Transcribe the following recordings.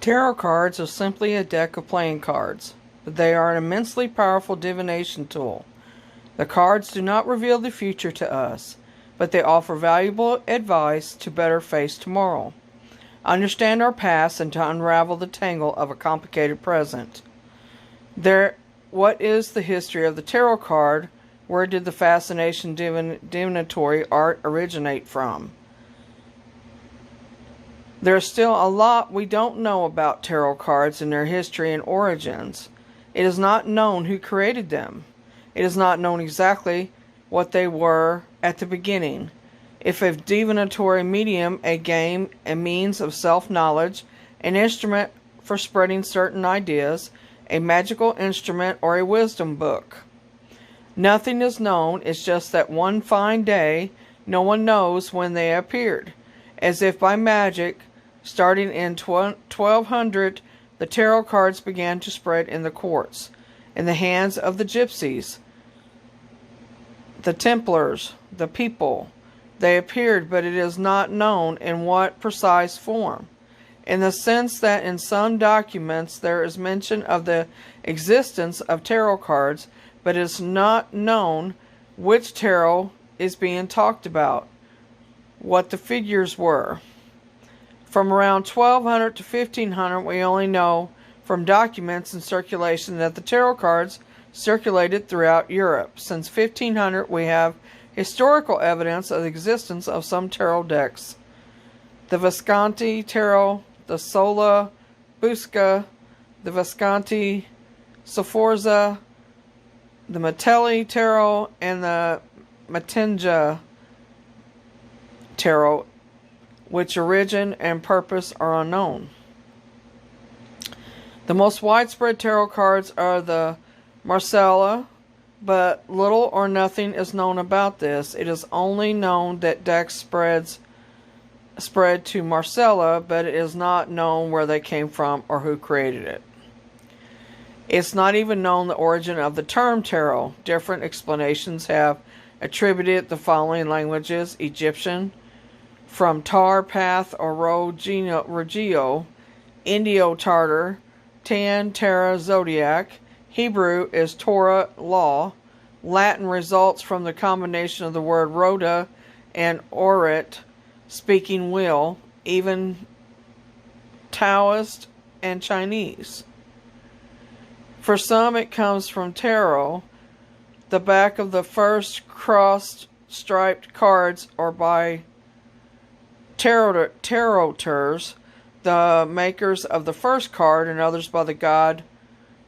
Tarot cards are simply a deck of playing cards, but they are an immensely powerful divination tool. The cards do not reveal the future to us, but they offer valuable advice to better face tomorrow, understand our past, and to unravel the tangle of a complicated present. What is the history of the tarot card? Where did the fascination divinatory art originate from? There's still a lot we don't know about tarot cards and their history and origins. It is not known who created them. It is not known exactly what they were at the beginning. If a divinatory medium, a game, a means of self-knowledge, an instrument for spreading certain ideas, a magical instrument, or a wisdom book. Nothing is known. It's just that one fine day, no one knows when they appeared. As if by magic, starting in 1200, the tarot cards began to spread in the courts, in the hands of the gypsies, the Templars, the people. They appeared, but it is not known in what precise form. In the sense that in some documents there is mention of the existence of tarot cards, but it is not known which tarot is being talked about, what the figures were. From around 1200 to 1500, we only know from documents in circulation that the tarot cards circulated throughout Europe. Since 1500, we have historical evidence of the existence of some tarot decks. The Visconti tarot, the Sola Busca, the Visconti Sforza, the Metelli tarot, and the Matinja tarot, which origin and purpose are unknown. The most widespread tarot cards are the Marsella, but little or nothing is known about this. It is only known that decks spread to Marsella, but it is not known where they came from or who created it. It's not even known the origin of the term tarot. Different explanations have attributed the following languages: Egyptian, from Tar, Path, or Regio, Indio-Tartar, Tan, Terra, Zodiac. Hebrew is Torah, law. Latin results from the combination of the word rota and orit, speaking will, even Taoist and Chinese. For some, it comes from tarot. The back of the first crossed striped cards are by taroters, the makers of the first card, and others by the god,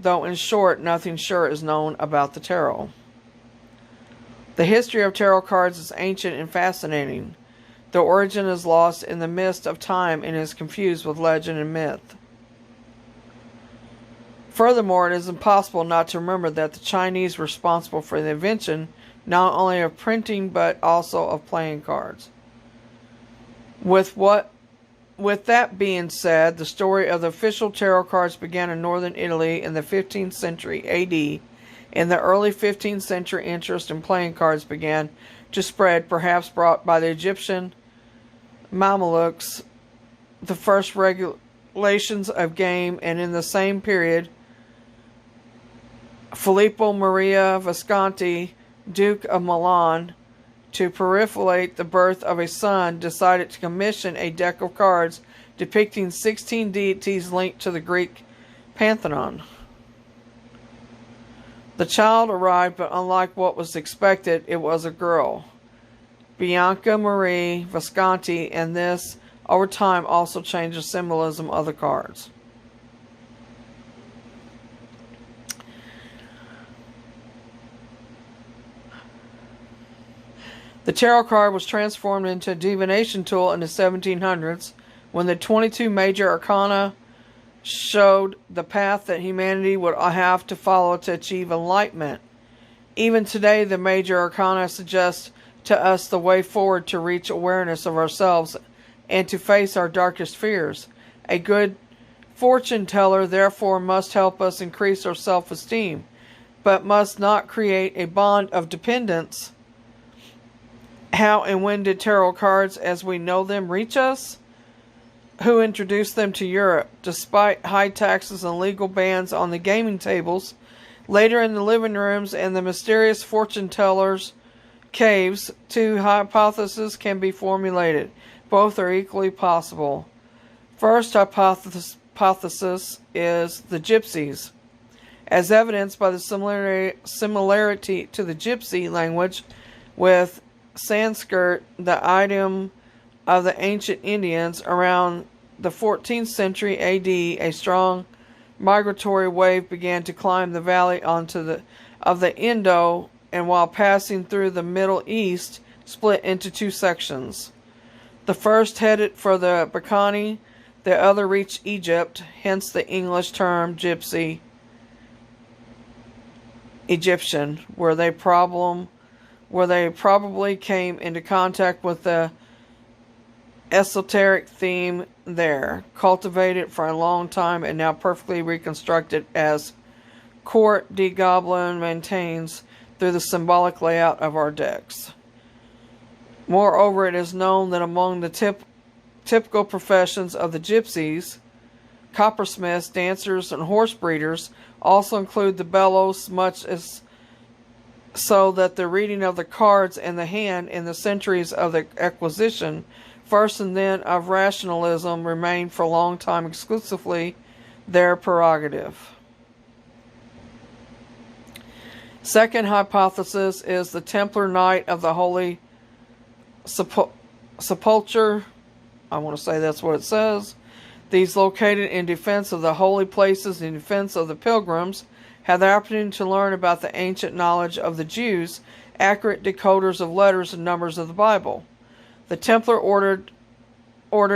though in short, nothing sure is known about the tarot. The history of tarot cards is ancient and fascinating. The origin is lost in the mist of time and is confused with legend and myth. Furthermore, it is impossible not to remember that the Chinese were responsible for the invention not only of printing but also of playing cards. With that being said, the story of the official tarot cards began in northern Italy in the 15th century AD. In the early 15th century, interest in playing cards began to spread, perhaps brought by the Egyptian Mamelukes, the first regulations of game, and in the same period, Filippo Maria Visconti, Duke of Milan, to proliferate the birth of a son, decided to commission a deck of cards depicting 16 deities linked to the Greek pantheon. The child arrived, but unlike what was expected, it was a girl, Bianca Marie Visconti, and this, over time, also changed the symbolism of the cards. The tarot card was transformed into a divination tool in the 1700s when the 22 major arcana showed the path that humanity would have to follow to achieve enlightenment. Even today, the major arcana suggest to us the way forward to reach awareness of ourselves and to face our darkest fears. A good fortune teller, therefore, must help us increase our self-esteem, but must not create a bond of dependence. How and when did tarot cards as we know them reach us? who introduced them to Europe. Despite high taxes and legal bans on the gaming tables, later in the living rooms and the mysterious fortune tellers' caves, two hypotheses can be formulated. Both are equally possible. First hypothesis is the gypsies. As evidenced by the similarity to the gypsy language with Sanskrit, the idiom of the ancient Indians, around the 14th century AD, a strong migratory wave began to climb the valley of the Indo, and while passing through the Middle East, split into two sections. The first headed for the Balkans, the other reached Egypt, hence the English term gypsy, Egyptian, where they probably came into contact with the esoteric theme there, cultivated for a long time and now perfectly reconstructed as Court de Goblin maintains through the symbolic layout of our decks. Moreover, it is known that among the typical professions of the gypsies, coppersmiths, dancers, and horse breeders also include the bellows, much as so that the reading of the cards and the hand in the centuries of the acquisition, first and then of rationalism, remained for a long time exclusively their prerogative. Second hypothesis is the Templar Knight of the Holy Sepulchre. I want to say that's what it says. These, located in defense of the holy places and in defense of the pilgrims, had the opportunity to learn about the ancient knowledge of the Jews, accurate decoders of letters and numbers of the Bible. The Templar order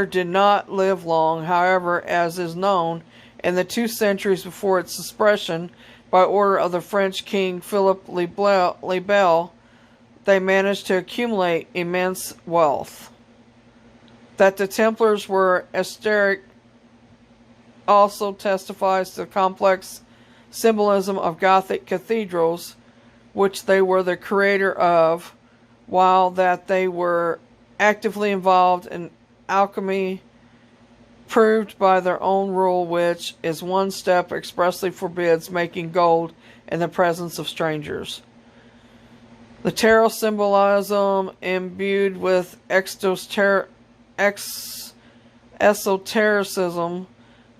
did not live long, however, as is known. In the 2 centuries before its suppression by order of the French king Philip le Bel, they managed to accumulate immense wealth. That the Templars were esoteric also testifies to the complex symbolism of Gothic cathedrals, which they were the creator of, while that they were actively involved in alchemy, proved by their own rule, which is one step expressly forbids making gold in the presence of strangers. The tarot symbolism imbued with esotericism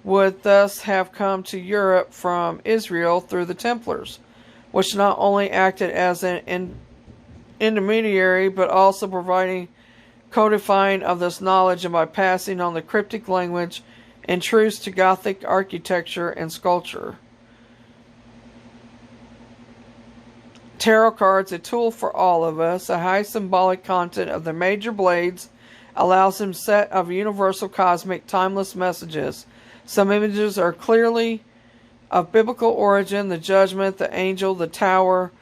would thus have come to Europe from Israel through the Templars, which not only acted as an intermediary but also providing codifying of this knowledge, and by passing on the cryptic language and truths to Gothic architecture and sculpture. Tarot cards, a tool for all of us. A high symbolic content of the major blades allows them set of universal cosmic timeless messages. Some images are clearly of biblical origin: the judgment, the angel, the tower,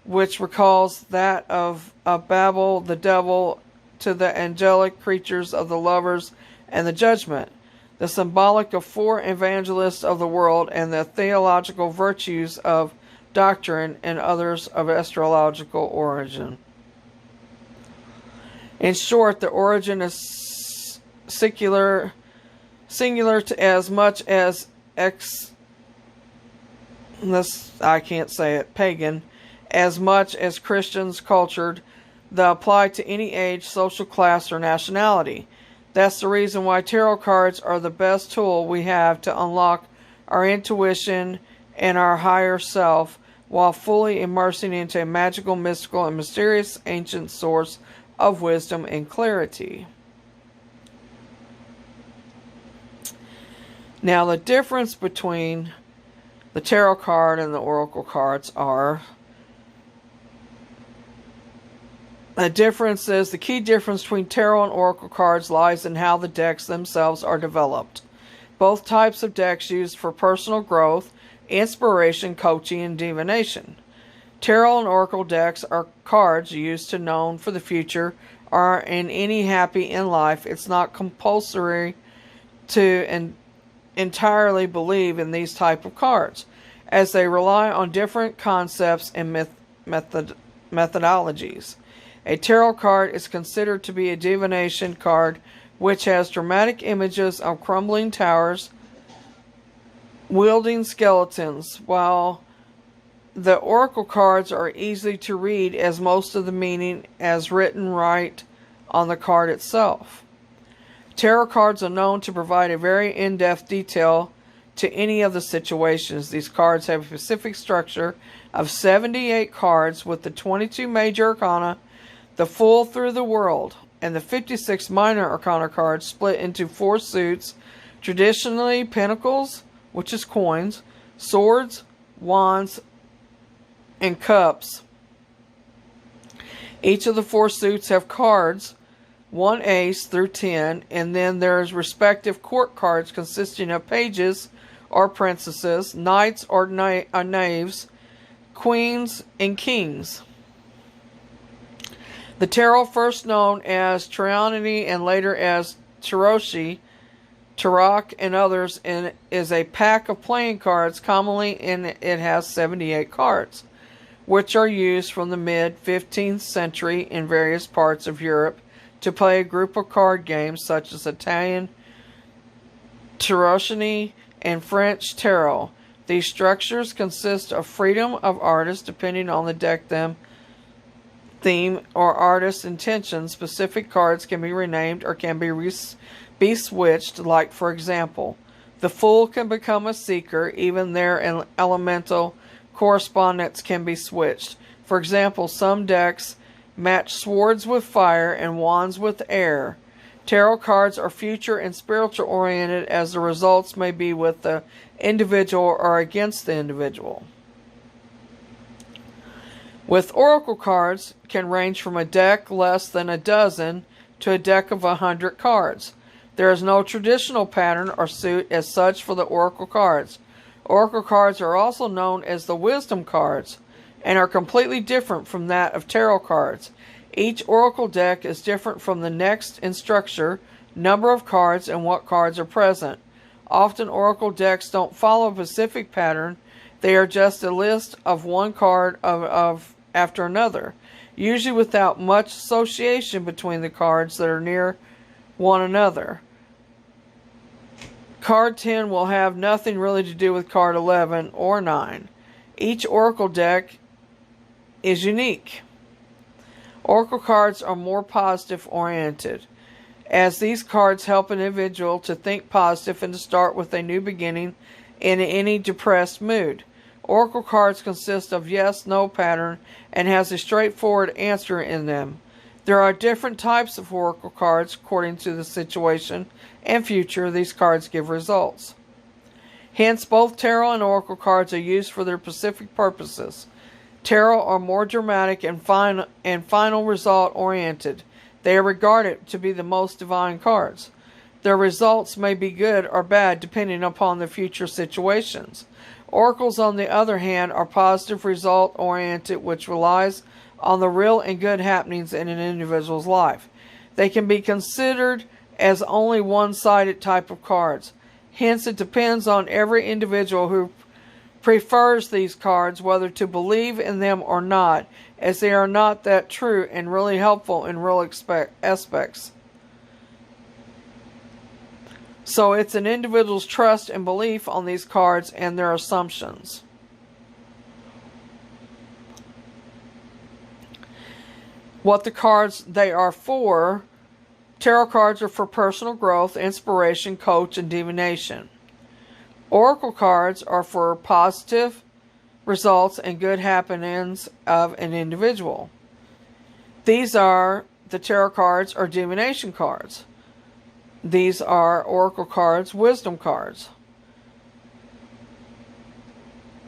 which recalls that of Babel, the devil, to the angelic creatures of the lovers, and the judgment, the symbolic of 4 evangelists of the world, and the theological virtues of doctrine, and others of astrological origin. In short, the origin is singular to as much as pagan, as much as Christians, cultured, that apply to any age, social class, or nationality. That's the reason why tarot cards are the best tool we have to unlock our intuition and our higher self, while fully immersing into a magical, mystical, and mysterious ancient source of wisdom and clarity. Now, the difference between the tarot card and the oracle cards are: the key difference between tarot and oracle cards lies in how the decks themselves are developed. Both types of decks used for personal growth, inspiration, coaching, and divination. Tarot and oracle decks are cards used to know for the future, or in any happy in life. It's not compulsory to entirely believe in these type of cards, as they rely on different concepts and methodologies. A tarot card is considered to be a divination card which has dramatic images of crumbling towers wielding skeletons, while the oracle cards are easy to read as most of the meaning is written right on the card itself. Tarot cards are known to provide a very in-depth detail to any of the situations. These cards have a specific structure of 78 cards with the 22 major arcana, the full through the world, and the 56 minor arcana cards split into 4 suits, traditionally pentacles, which is coins, swords, wands, and cups. Each of the 4 suits have cards, 1 ace through 10, and then there's respective court cards consisting of pages or princesses, knights or knaves, queens, and kings. The tarot, first known as Trianoni and later as Taroshi, Tarok, and others, is a pack of playing cards. Commonly, it has 78 cards, which are used from the mid-15th century in various parts of Europe to play a group of card games such as Italian Tarocchi and French Tarot. These structures consist of freedom of artists depending on the deck theme or artist's intention. Specific cards can be renamed or can be switched, like for example, the Fool can become a Seeker. Even their elemental correspondence can be switched. For example, some decks match swords with fire and wands with air. Tarot cards are future and spiritual oriented, as the results may be with the individual or against the individual. With oracle cards, can range from a deck less than a dozen to a deck of 100 cards. There is no traditional pattern or suit as such for the oracle cards. Oracle cards are also known as the wisdom cards and are completely different from that of tarot cards. Each oracle deck is different from the next in structure, number of cards, and what cards are present. Often oracle decks don't follow a specific pattern. They are just a list of one card after another, usually without much association between the cards that are near one another. Card 10 will have nothing really to do with card 11 or 9. Each oracle deck is unique. Oracle cards are more positive oriented, as these cards help an individual to think positive and to start with a new beginning in any depressed mood. Oracle cards consist of yes/no pattern and has a straightforward answer in them. There are different types of oracle cards according to the situation and future these cards give results. Hence, both tarot and oracle cards are used for their specific purposes. Tarot are more dramatic and final result oriented. They are regarded to be the most divine cards. Their results may be good or bad depending upon the future situations. Oracles, on the other hand, are positive result oriented, which relies on the real and good happenings in an individual's life. They can be considered as only one-sided type of cards. Hence, it depends on every individual who prefers these cards whether to believe in them or not, as they are not that true and really helpful in real aspects. So it's an individual's trust and belief on these cards and their assumptions. What the cards they are for: tarot cards are for personal growth, inspiration, coach, and divination. Oracle cards are for positive results and good happenings of an individual. These are the tarot cards or divination cards. These are oracle cards, wisdom cards.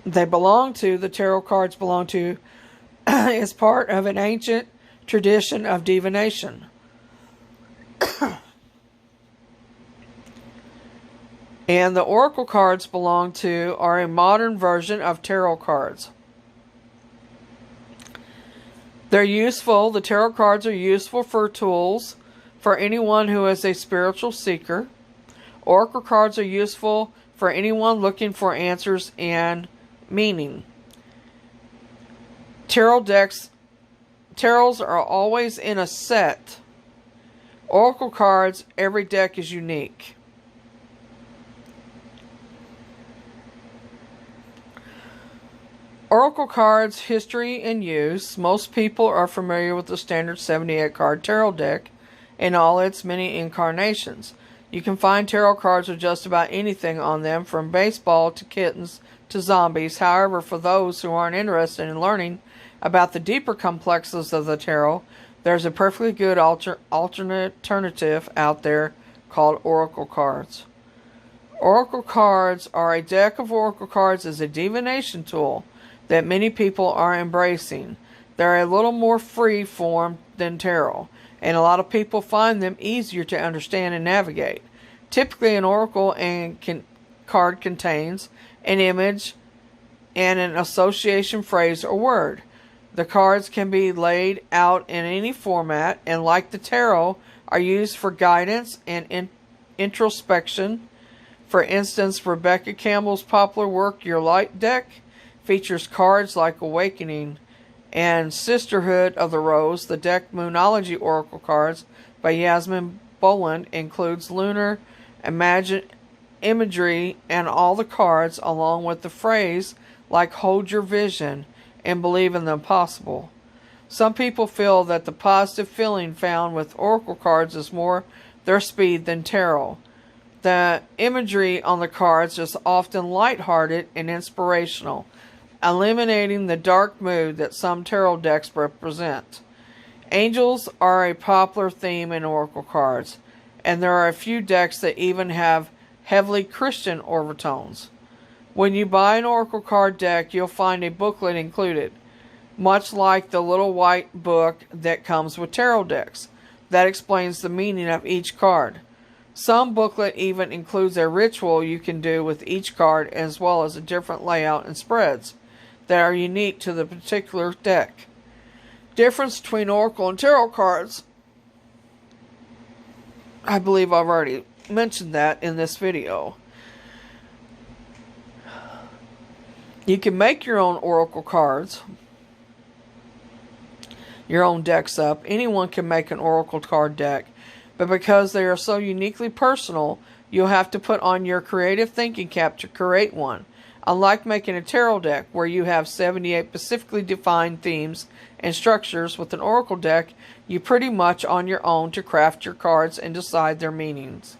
The tarot cards belong to is part of an ancient tradition of divination. And the oracle cards are a modern version of tarot cards. They're useful. The tarot cards are useful for tools for anyone who is a spiritual seeker. Oracle cards are useful for anyone looking for answers and meaning. Tarots are always in a set Oracle cards, every deck is unique. Oracle cards, history and use. Most people are familiar with the standard 78 card tarot deck in all its many incarnations. You can find tarot cards with just about anything on them, from baseball to kittens to zombies. However, for those who aren't interested in learning about the deeper complexities of the tarot, there's a perfectly good alternative out there called Oracle cards. Oracle cards are a deck of Oracle cards as a divination tool that many people are embracing. They're a little more free form than tarot, and a lot of people find them easier to understand and navigate. Typically, an oracle card contains an image and an association phrase or word. The cards can be laid out in any format, and like the tarot, are used for guidance and introspection. For instance, Rebecca Campbell's popular work, Your Light deck, features cards like Awakening and Sisterhood of the Rose. The deck Moonology Oracle cards by Yasmin Boland includes lunar imagery and all the cards, along with the phrase like hold your vision and believe in the impossible. Some people feel that the positive feeling found with Oracle cards is more their speed than tarot. The imagery on the cards is often lighthearted and inspirational, eliminating the dark mood that some tarot decks represent. Angels are a popular theme in Oracle cards, and there are a few decks that even have heavily Christian overtones. When you buy an Oracle card deck, you'll find a booklet included, much like the little white book that comes with tarot decks, that explains the meaning of each card. Some booklet even includes a ritual you can do with each card, as well as a different layout and spreads that are unique to the particular deck. Difference between Oracle and Tarot cards. I believe I've already mentioned that in this video. You can make your own Oracle cards, your own decks up. Anyone can make an Oracle card deck, but because they are so uniquely personal, you'll have to put on your creative thinking cap to create one. Unlike making a tarot deck, where you have 78 specifically defined themes and structures, with an Oracle deck, you pretty much on your own to craft your cards and decide their meanings.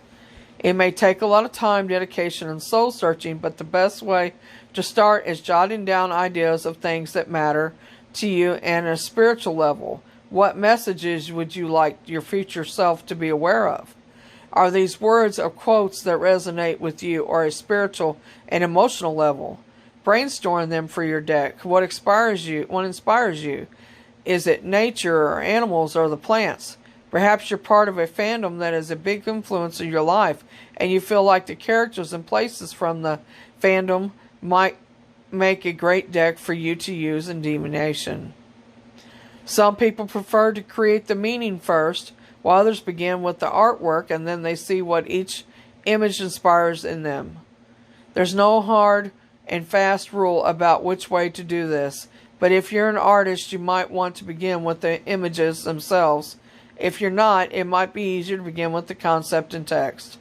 It may take a lot of time, dedication, and soul searching, but the best way to start is jotting down ideas of things that matter to you and a spiritual level. What messages would you like your future self to be aware of? Are these words or quotes that resonate with you or a spiritual and emotional level? Brainstorm them for your deck. What inspires you? Is it nature or animals or the plants? Perhaps you're part of a fandom that is a big influence in your life, and you feel like the characters and places from the fandom might make a great deck for you to use in divination. Some people prefer to create the meaning first, while others begin with the artwork and then they see what each image inspires in them. There's no hard and fast rule about which way to do this, but if you're an artist, you might want to begin with the images themselves. If you're not, it might be easier to begin with the concept and text.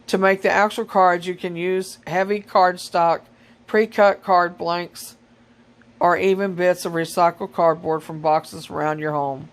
To make the actual cards, you can use heavy cardstock, pre-cut card blanks, or even bits of recycled cardboard from boxes around your home.